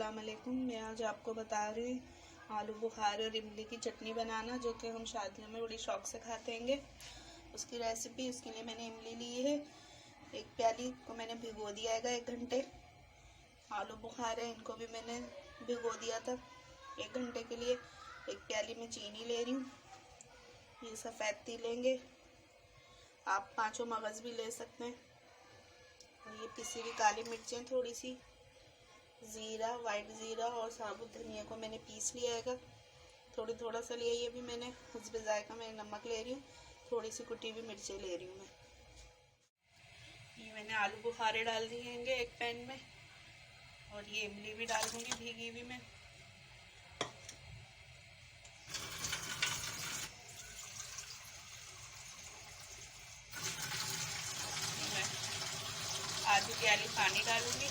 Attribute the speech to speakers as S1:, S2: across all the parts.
S1: अस्सलाम वालेकुम। मैं आज आपको बता रही हूँ आलू बुखारे और इमली की चटनी बनाना, जो कि हम शादियों में बड़ी शौक से खाते हैं। उसकी रेसिपी, उसके लिए मैंने इमली ली है, एक प्याली को मैंने भिगो दिया है 1 घंटे। आलू बुखारे इनको भी मैंने भिगो दिया था 1 घंटे के लिए। एक प्याली में चीनी ले रही हूँ, ये सफ़ेद तिल लेंगे, आप 5 मगज़ भी ले सकते हैं। और ये पिसी हुई काली मिर्चें, थोड़ी सी ज़ीरा, वाइट ज़ीरा और साबुत धनिया को मैंने पीस लिया है, थोड़ा सा लिया। ये भी मैंने हुस्ब ज़ायक़ा में नमक ले रही हूँ, थोड़ी सी कुटी हुई मिर्चें ले रही हूँ मैं। ये मैंने आलू बुखारे डाल दिए हैं एक पैन में, और ये इमली भी डाल दूँगी भीगी हुई मैं। आधी प्याली पानी डालूंगी।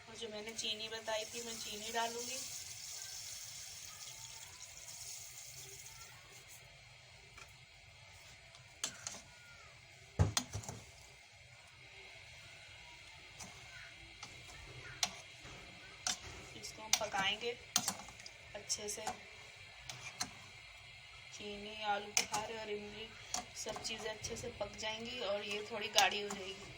S1: और जो मैंने चीनी बताई थी, मैं चीनी डालूंगी। इसको हम पकाएंगे अच्छे से। चीनी, आलू बुखारे और इमली सब चीज़ें अच्छे से पक जाएंगी और ये थोड़ी गाढ़ी हो जाएगी।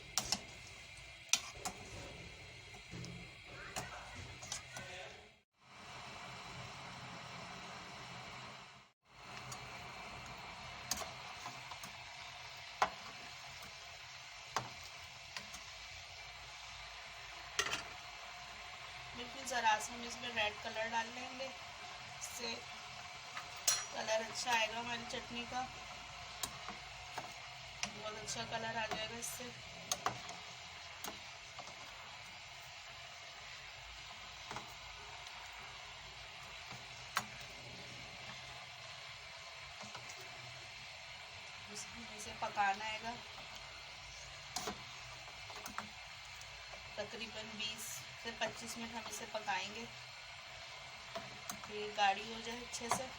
S1: बिल्कुल ज़रा सा हम इसमें रेड कलर डाल लेंगे, इससे कलर अच्छा आएगा हमारी चटनी का, बहुत अच्छा कलर आ जाएगा इससे। इसे पकाना है तकरीबन 20 से 25 मिनट हम इसे पकाएंगे, ये गाढ़ी हो जाए अच्छे से।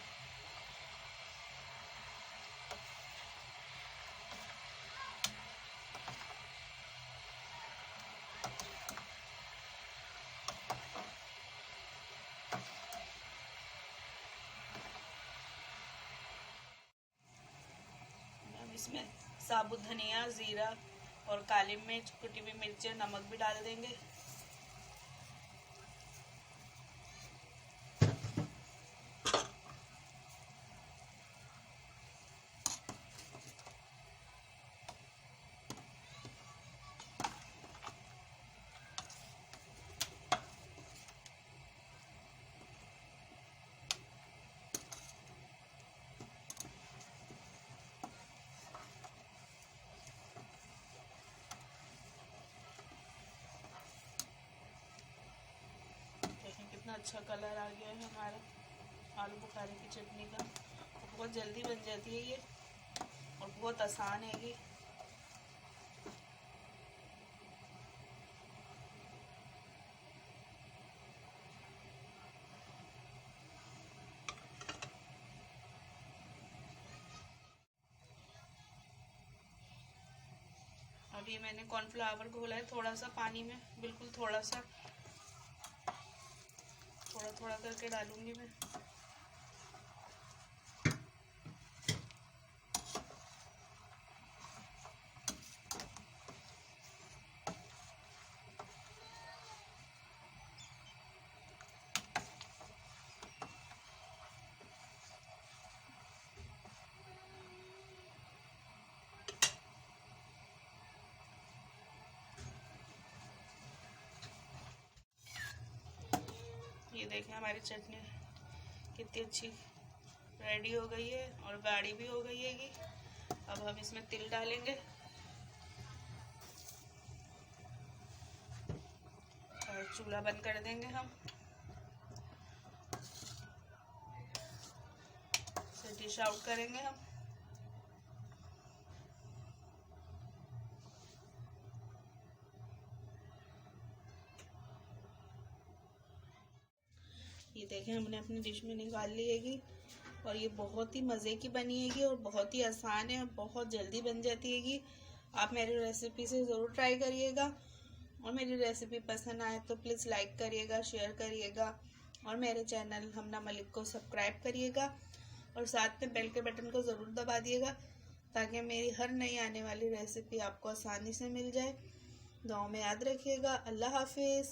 S1: इसमें साबुत धनिया, ज़ीरा और काली मिर्च, कुटी हुई मिर्चें, नमक भी डाल देंगे। कितना अच्छा कलर आ गया है हमारा आलू बुखारे की चटनी का। बहुत जल्दी बन जाती है ये और बहुत आसान है ये। अभी मैंने कॉर्नफ्लावर घोला है थोड़ा सा पानी में, बिल्कुल थोड़ा सा, थोड़ा करके डालूंगी मैं। ये देखें हमारी चटनी कितनी अच्छी रेडी हो गई है और गाढ़ी भी हो गई है ये। अब हम इसमें तिल डालेंगे और चूल्हा बंद कर देंगे हम। इसे डिश आउट करेंगे हम। ये देखें हमने अपनी डिश में निकाल ली हैगी और ये बहुत ही मज़े की बनी हैगी और बहुत ही आसान है, बहुत जल्दी बन जाती हैगी। आप मेरी रेसिपी से ज़रूर ट्राई करिएगा और मेरी रेसिपी पसंद आए तो प्लीज़ लाइक करिएगा, शेयर करिएगा और मेरे चैनल हमना मलिक को सब्सक्राइब करिएगा और साथ में बेल के बटन को ज़रूर दबा दिएगा ताकि मेरी हर नई आने वाली रेसिपी आपको आसानी से मिल जाए। दुआ में याद रखिएगा। अल्लाह हाफिज़।